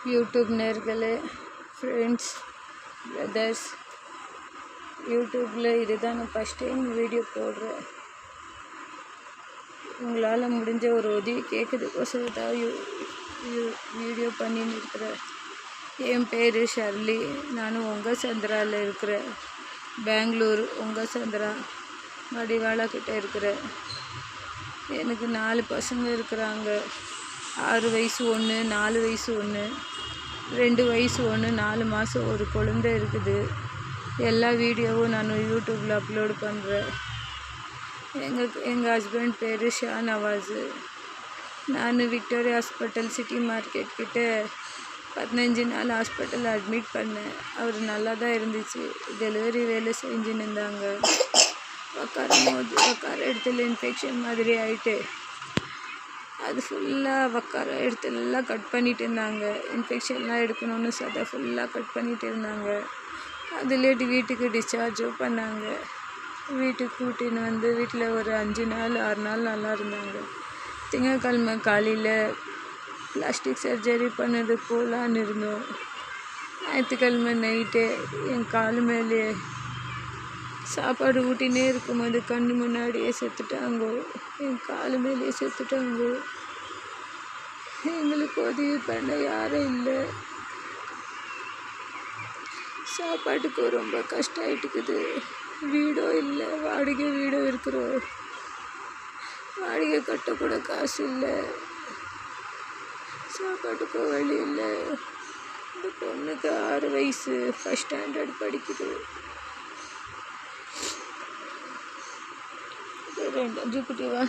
YouTube நேர்களே, friends, brothers, யூடியூப்பில் இதுதான் நான் ஃபஸ்ட் டைம் வீடியோ போடுறேன். உங்களால் முடிஞ்ச ஒரு உதவி கேட்குறதுக்கோசரம் தான் வீடியோ பண்ணின்னு இருக்கிறேன். என் பேர் ஷர்லி. நானும் உங்கள் சந்திராவில் இருக்கிறேன். பெங்களூர் உங்கள் சந்திரா மடிவாளா கிட்டே இருக்கிறேன். எனக்கு 4 பசங்க இருக்கிறாங்க. 6 வயசு ஒன்று, 4 வயசு ஒன்று, 2 வயசு ஒன்று, 4 மாதம் ஒரு குழந்தை இருக்குது. எல்லா வீடியோவும் நான் யூடியூப்பில் அப்லோடு பண்ணுறேன். எங்கள் ஹஸ்பண்ட் பேர் ஷா நவாஸு. நான் விக்டோரியா ஹாஸ்பிட்டல் சிட்டி மார்க்கெட் கிட்டே 15 நாள் ஹாஸ்பிட்டலில் அட்மிட் பண்ணேன். அவர் நல்லா தான் இருந்துச்சு. டெலிவரி வேலை செஞ்சுன்னு இருந்தாங்க. உட்கார இடத்துல இன்ஃபெக்ஷன் மாதிரி ஆகிட்டு அது ஃபுல்லாக உட்கார இடத்துலலாம் கட் பண்ணிகிட்டு இருந்தாங்க. இன்ஃபெக்ஷன்லாம் எடுக்கணும்னு சதை ஃபுல்லாக கட் பண்ணிகிட்டு இருந்தாங்க. அதுலேட்டு வீட்டுக்கு டிஸ்சார்ஜும் பண்ணாங்க. வீட்டுக்கு கூட்டின்னு வந்து வீட்டில் ஒரு 5 நாள் 6 நாள் நல்லா இருந்தாங்க. திங்கட்கிழமை காலையில் பிளாஸ்டிக் சர்ஜரி பண்ணது போகலான்னு இருந்தோம். ஞாயிற்றுக்கிழமை நைட்டு என் கால் மேலே சாப்பாடு ஊட்டினே இருக்கும்போது கண்ணு முன்னாடியே செத்துட்டாங்க. என் கால் மேலேயே செத்துட்டாங்க. எங்களுக்கு உதவி பண்ண யாரும் இல்லை. சாப்பாட்டுக்கு ரொம்ப கஷ்டம் ஆகிட்டுக்குது. வீடும் இல்லை, வாடகை வீடும் இருக்கிறோம். வாடகை கட்டக்கூட காசு இல்லை. சாப்பாட்டுக்கு வழி இல்லை. இந்த பொண்ணுக்கு 6 வயசு, ஃபஸ்ட் ஸ்டாண்டர்ட் படிக்குது. 2 குட்டிவா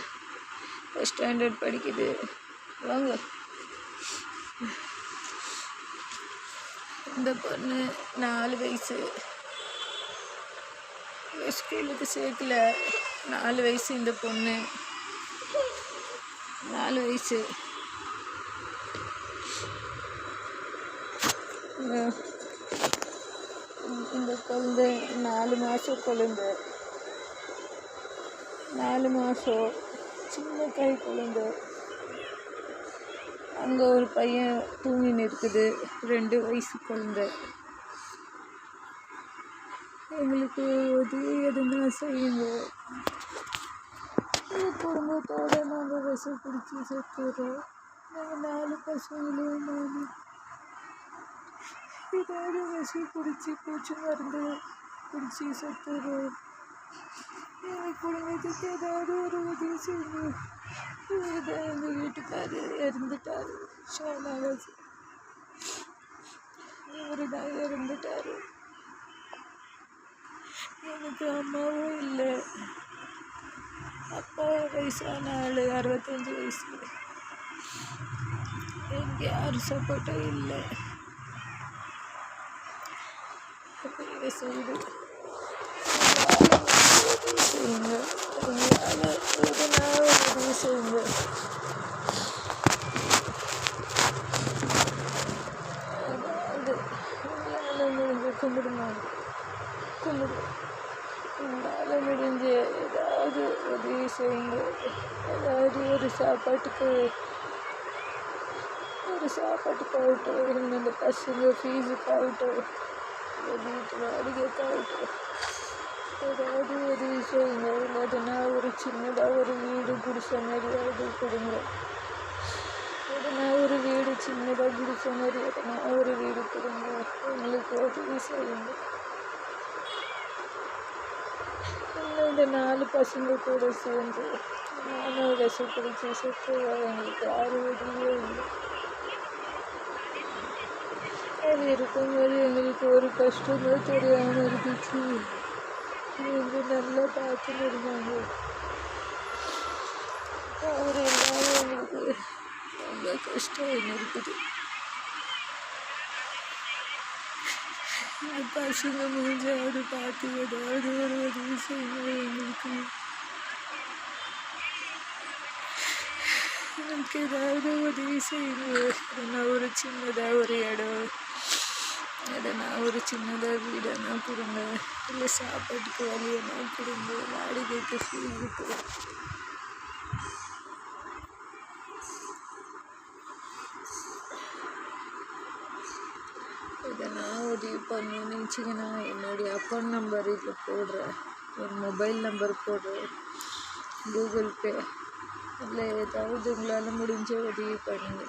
ஃபஸ்ட் ஸ்டாண்டர்ட் படிக்குது. வாங்க. இந்த பொண்ணு 4 வயசு, ஸ்கூலுக்கு சேர்க்கல. 4 வயசு. இந்த பொண்ணு 4 வயசு. இந்த குழந்தை 4 மாதம் குழந்தை. 4 மாதம் சின்ன கை குழந்தை. அங்கே ஒரு பையன் தூங்கின்னு இருக்குது. 2 வயசு குழந்தை. எங்களுக்கு உதவி எதுனா செய்யுங்க. குடும்பத்தோடு நாங்கள் விஷம் பிடிச்சி செத்துறோம். நாங்கள் 4 பசங்களையும் ஏதாவது விஷம் பிடிச்சி பூச்சி மருந்து பிடிச்சி செத்துறோம். எங்கள் குடும்பத்துக்கு ஏதாவது ஒரு உதவி செய்யணும். இதுதான் எங்கள் வீட்டுக்காரர் இறந்துட்டார். ஷானவாஸ் இவர் தான் இறந்துட்டார். எனக்கு அம்மாவும் இல்லை. அப்பா வயசான ஆள், 65 வயசு. எனக்கு யாரும் சப்போர்ட்டும் இல்லை. செய்யுங்க. உதவி செய்யுங்க. உங்களால் முடிஞ்ச ஏதாவது உதவி செய்யுங்க. ஏதாவது ஒரு சாப்பாட்டுக்கு ஆகட்டும், இந்த பசங்க ஃபீஸுக்கு ஆகட்டும், வீட்டு வாடகைக்கு ஆகட்டும், ஏதாவது உதவி செய்யுங்க. இல்லாதுன்னா ஒரு சின்னதாக ஒரு வீடு குடிசை மாதிரியாவது கொடுங்க. எதனா ஒரு வீடு சின்னதாக குடிசை மாதிரி எதனா ஒரு வீடு கொடுங்க. எங்களுக்கு உதவி செய்யுங்க. இந்த 4 பசங்க கூட சேர்ந்து நானும் விஷம் பிடிச்சி செத்து எங்களுக்கு யாரும் உதவியே இல்லை. அது இருக்கும்போது எங்களுக்கு ஒரு கஷ்டமும் தெரியாமல் இருந்துச்சு. எங்கள் நல்லா பார்த்துன்னு இருந்தாங்க. அவர் எல்லாரும் எங்களுக்கு ரொம்ப கஷ்டம் இருக்குது. பசங்க முடிஞ்சாவது பார்த்து ஏதாவது ஒரு உதவி செய்யணும். எனக்கு ஏதாவது உதவி செய்யணும். எதனா ஒரு சின்னதாக ஒரு இடம், எதனா ஒரு சின்னதாக வீடனா கொடுங்க. இல்லை சாப்பாட்டுக்கு வழியனா கொடுங்க. வாடகைக்கு ஃபீஸுக்கு. எதனா உதவி பண்ணணும்னு நினச்சிங்கன்னா என்னுடைய அக்கௌண்ட் நம்பர் இதில் போடுறேன், ஒரு மொபைல் நம்பர் போடுறேன், கூகுள் பே, அதில் ஏதாவது உங்களால் முடிஞ்ச உதவி பண்ணுங்க.